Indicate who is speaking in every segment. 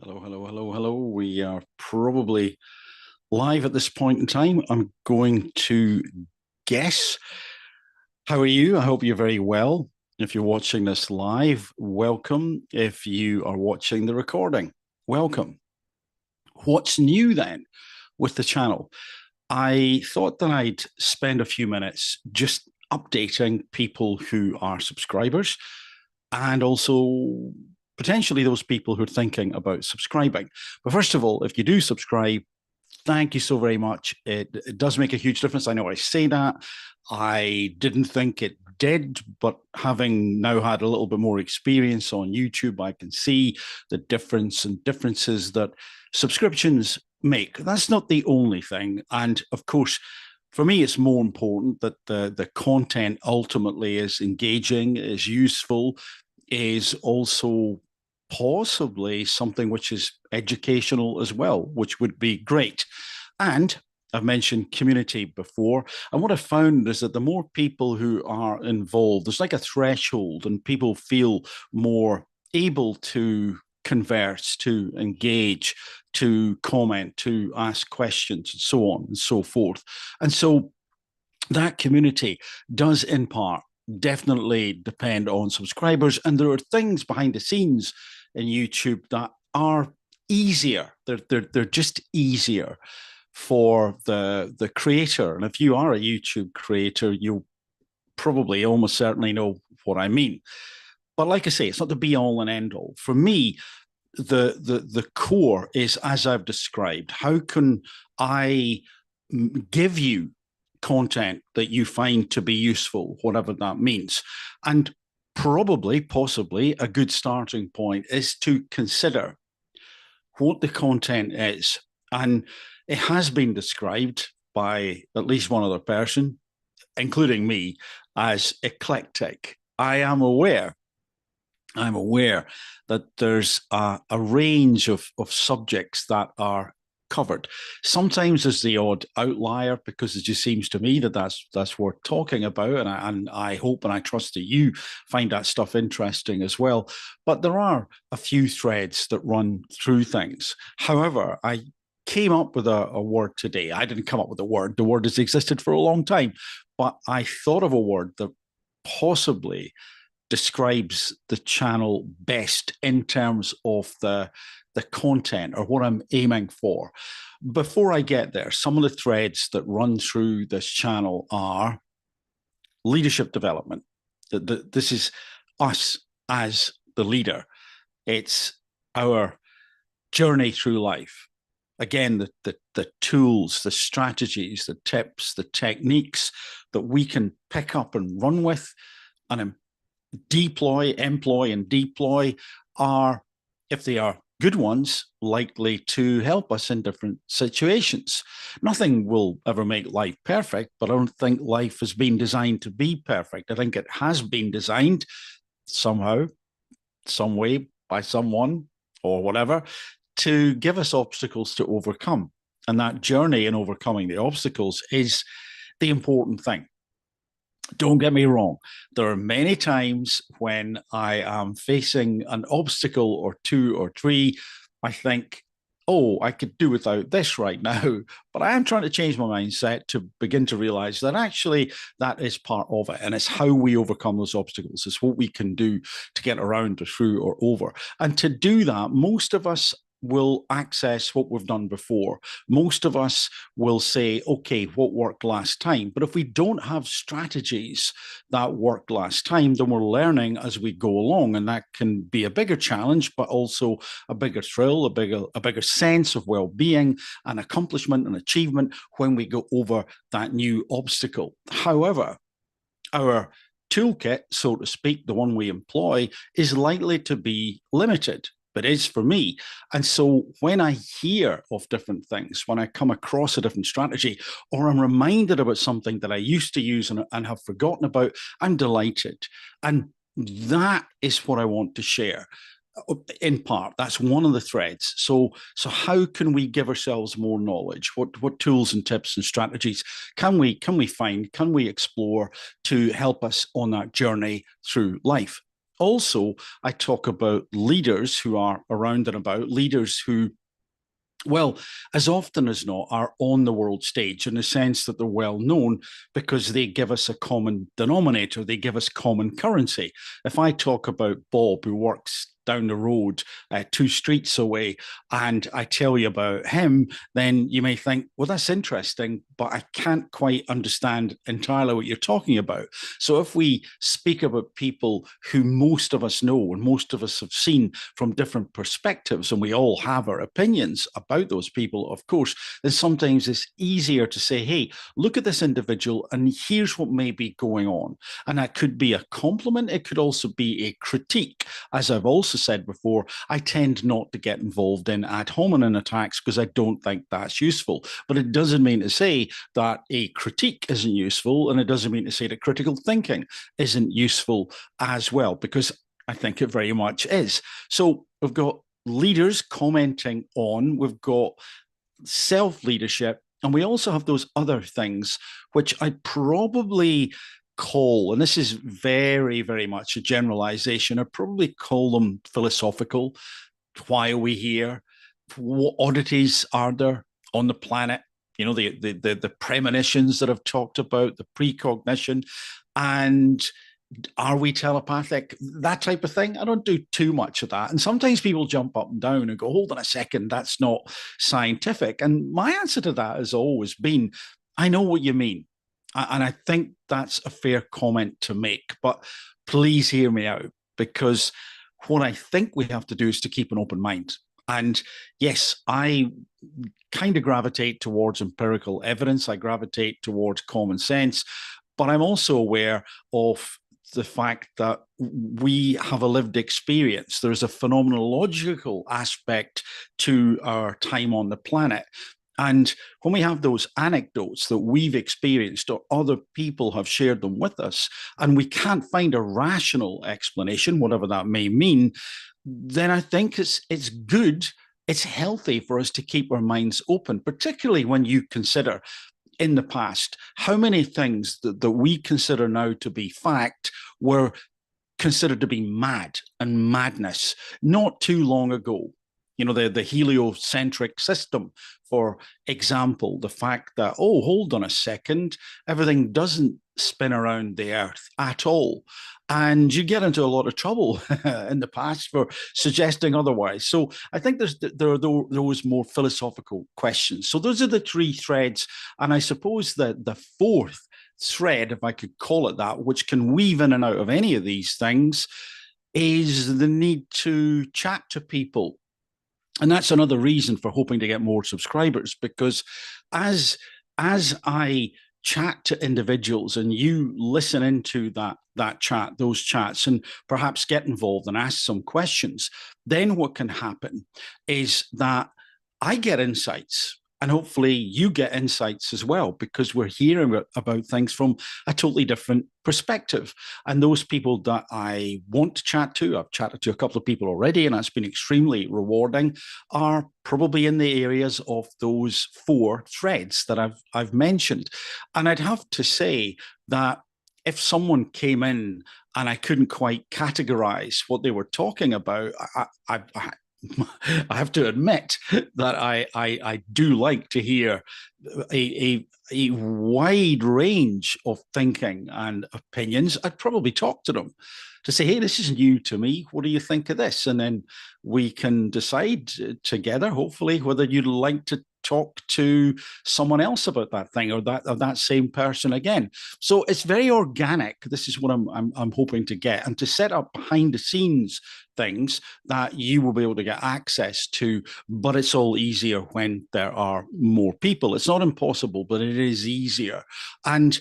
Speaker 1: Hello, hello, hello, hello. We are probably live at this point in time. I'm going to guess. How are you? I hope you're very well. If you're watching this live, welcome. If you are watching the recording, welcome. What's new then with the channel? I thought that I'd spend a few minutes just updating people who are subscribers and also potentially those people who are thinking about subscribing. But first of all, if you do subscribe, thank you so very much. It does make a huge difference. I know I say that. I didn't think it did, but having now had a little bit more experience on YouTube, I can see the difference and differences that subscriptions make. That's not the only thing. And of course, for me, it's more important that the content ultimately is engaging, is useful, is also possibly something which is educational as well, which would be great. And I've mentioned community before. And what I found is that the more people who are involved, there's like a threshold, and people feel more able to converse, to engage, to comment, to ask questions, and so on and so forth. And so that community does, in part, definitely depend on subscribers. And there are things behind the scenes in YouTube that are easier. They're just easier for the creator. And if you are a YouTube creator, you'll probably almost certainly know what I mean. But like I say, it's not the be all and end all. For me, the core is as I've described. How can I give you content that you find to be useful, whatever that means? And probably, possibly, a good starting point is to consider what the content is. And it has been described by at least one other person, including me, as eclectic. I'm aware that there's a range of subjects that are covered. Sometimes there's the odd outlier because it just seems to me that that's worth talking about, and I hope and I trust that you find that stuff interesting as well. But there are a few threads that run through things. However, I came up with a word today. I didn't come up with a word. The word has existed for a long time, but I thought of a word that possibly describes the channel best in terms of the content or what I'm aiming for. Before I get there, some of the threads that run through this channel are leadership development. This is us as the leader. It's our journey through life. Again, the tools, the strategies, the tips, the techniques that we can pick up and run with and employ, and deploy are, if they are good ones, likely to help us in different situations. Nothing will ever make life perfect, but I don't think life has been designed to be perfect. I think it has been designed somehow, some way, by someone or whatever, to give us obstacles to overcome. And that journey in overcoming the obstacles is the important thing. Don't get me wrong. There are many times when I am facing an obstacle or two or three, I think, oh, I could do without this right now. But I am trying to change my mindset to begin to realize that actually that is part of it. And it's how we overcome those obstacles. It's what we can do to get around or through or over. And to do that, most of us will access what we've done before. Most of us will say, okay, what worked last time? But if we don't have strategies that worked last time, then we're learning as we go along. And that can be a bigger challenge, but also a bigger thrill, a bigger sense of well-being and accomplishment and achievement when we go over that new obstacle. However, our toolkit, so to speak, the one we employ, is likely to be limited, but is for me. And so when I hear of different things, when I come across a different strategy, or I'm reminded about something that I used to use and have forgotten about, I'm delighted. And that is what I want to share. In part, that's one of the threads. So how can we give ourselves more knowledge? What tools and tips and strategies can we find? Can we explore to help us on that journey through life? also I talk about leaders who are around and about, leaders who, well, as often as not, are on the world stage in the sense that they're well known because they give us a common denominator, they give us common currency. If I talk about Bob, who works down the road, 2 streets away, and I tell you about him, then you may think, well, that's interesting, but I can't quite understand entirely what you're talking about. So if we speak about people who most of us know and most of us have seen from different perspectives, and we all have our opinions about those people, of course, then sometimes it's easier to say, hey, look at this individual, and here's what may be going on. And that could be a compliment, it could also be a critique. As I've also said before, I tend not to get involved in ad hominem attacks because I don't think that's useful. But it doesn't mean to say that a critique isn't useful, and it doesn't mean to say that critical thinking isn't useful as well, because I think it very much is. So we've got leaders commenting on, we've got self-leadership, and we also have those other things, which I probably call, and this is very, very much a generalization, I probably call them philosophical. Why are we here? What oddities are there on the planet? You know, the premonitions that I've talked about, the precognition, and are we telepathic? That type of thing. I don't do too much of that. And sometimes people jump up and down and go, hold on a second, that's not scientific. And my answer to that has always been, I know what you mean. And I think that's a fair comment to make. But please hear me out, because what I think we have to do is to keep an open mind. And yes, I kind of gravitate towards empirical evidence, I gravitate towards common sense, but I'm also aware of the fact that we have a lived experience. There's a phenomenological aspect to our time on the planet. And when we have those anecdotes that we've experienced or other people have shared them with us, and we can't find a rational explanation, whatever that may mean, then I think it's good, it's healthy for us to keep our minds open, particularly when you consider in the past how many things that we consider now to be fact were considered to be mad and madness not too long ago. You know, the heliocentric system, for example, the fact that, oh, hold on a second, everything doesn't spin around the Earth at all. And you get into a lot of trouble in the past for suggesting otherwise. So I think there are those more philosophical questions. So those are the 3 threads. And I suppose that the 4th thread, if I could call it that, which can weave in and out of any of these things, is the need to chat to people. And that's another reason for hoping to get more subscribers, because as I chat to individuals and you listen into that chat, those chats, and perhaps get involved and ask some questions, then what can happen is that I get insights. And hopefully you get insights as well, because we're hearing about things from a totally different perspective. And those people that I want to chat to, I've chatted to a couple of people already, and that's been extremely rewarding, are probably in the areas of those 4 threads that I've mentioned. And I'd have to say that if someone came in and I couldn't quite categorize what they were talking about, I have to admit that I do like to hear a wide range of thinking and opinions. I'd probably talk to them to say, hey, this is new to me. What do you think of this? And then we can decide together, hopefully, whether you'd like to talk to someone else about that thing, or that same person again. So it's very organic. This is what I'm hoping to get, and to set up behind the scenes things that you will be able to get access to. But it's all easier when there are more people. It's not impossible, but it is easier. And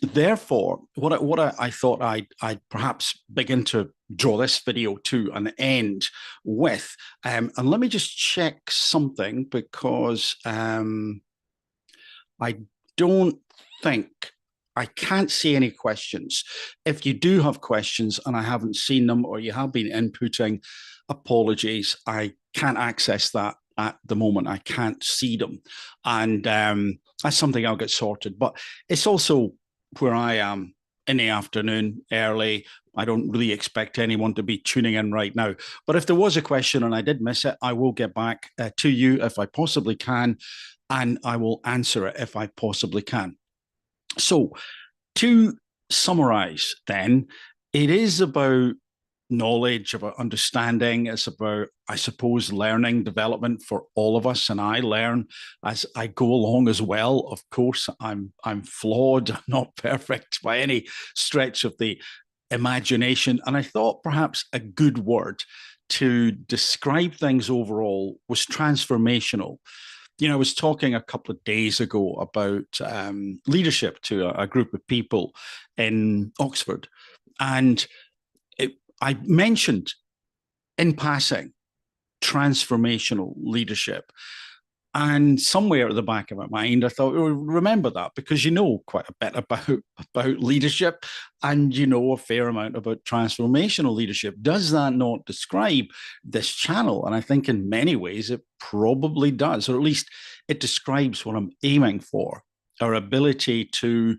Speaker 1: therefore, what I thought I'd perhaps begin to draw this video to an end with, and let me just check something, because I don't think, I can't see any questions. If you do have questions and I haven't seen them, or you have been inputting, apologies, I can't access that at the moment. I can't see them. And that's something I'll get sorted. But it's also where I am in the afternoon early. I don't really expect anyone to be tuning in right now. But if there was a question and I did miss it, I will get back to you if I possibly can, and I will answer it if I possibly can. So, to summarize, then, it is about knowledge, about understanding. It's about, I suppose, learning, development for all of us. And I learn as I go along as well. Of course, I'm flawed, I'm not perfect by any stretch of the imagination. And I thought perhaps a good word to describe things overall was transformational. I was talking a couple of days ago about leadership to a group of people in Oxford. And I mentioned in passing transformational leadership. And somewhere at the back of my mind, I thought, oh, remember that, because you know quite a bit about leadership, and you know a fair amount about transformational leadership. Does that not describe this channel? And I think in many ways it probably does, or at least it describes what I'm aiming for. Our ability to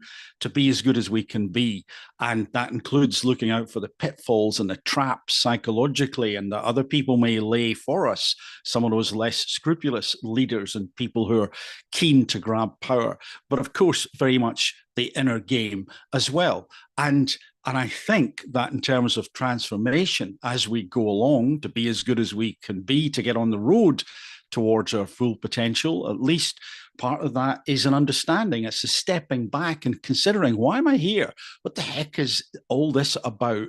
Speaker 1: be as good as we can be. And that includes looking out for the pitfalls and the traps psychologically and that other people may lay for us, some of those less scrupulous leaders and people who are keen to grab power. But of course, very much the inner game as well. And I think that in terms of transformation, as we go along to be as good as we can be, to get on the road towards our full potential, at least part of that is an understanding. It's a stepping back and considering, why am I here? What the heck is all this about?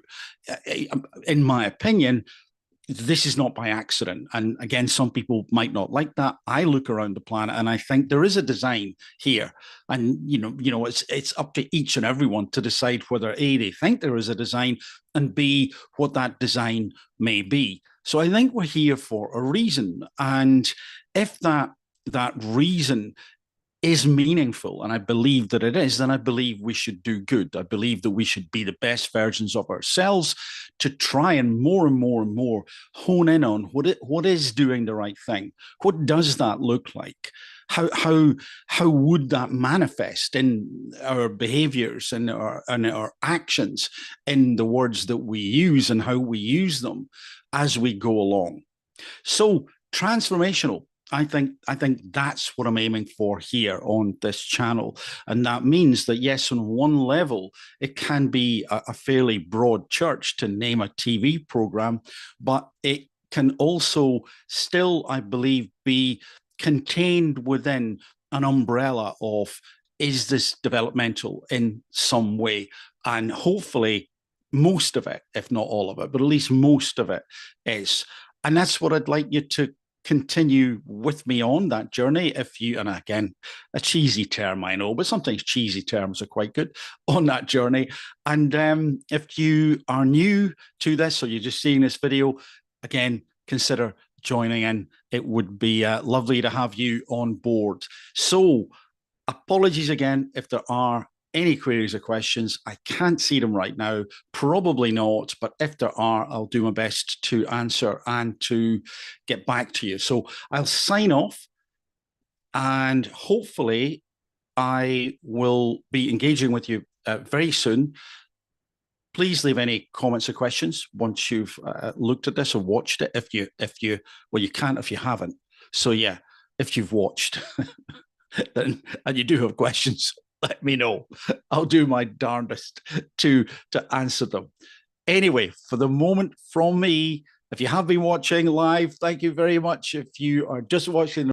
Speaker 1: In my opinion, this is not by accident. And again, some people might not like that. I look around the planet and I think there is a design here. And it's up to each and everyone to decide whether A, they think there is a design, and B, what that design may be. So I think we're here for a reason. And if that reason is meaningful, and I believe that it is, then I believe we should do good. I believe that we should be the best versions of ourselves, to try and more hone in on what is doing the right thing. What does that look like? How would that manifest in our behaviors and our actions, in the words that we use and how we use them as we go along? So transformational. I think that's what I'm aiming for here on this channel. And that means that, yes, on one level, it can be a fairly broad church to name a TV program, but it can also still, I believe, be contained within an umbrella of, is this developmental in some way? And hopefully most of it, if not all of it, but at least most of it is. And that's what I'd like you to continue with me on that journey. If you, and again, a cheesy term, I know, but sometimes cheesy terms are quite good, on that journey. And if you are new to this, or you're just seeing this video, again, consider joining in. It would be lovely to have you on board. So apologies again if there are any queries or questions. I can't see them right now, probably not, but if there are, I'll do my best to answer and to get back to you. So I'll sign off, and hopefully I will be engaging with you very soon. Please leave any comments or questions once you've looked at this or watched it. Well, you can't if you haven't. So yeah, if you've watched then, and you do have questions, let me know. I'll do my darndest to answer them. Anyway, for the moment, from me, if you have been watching live, thank you very much. If you are just watching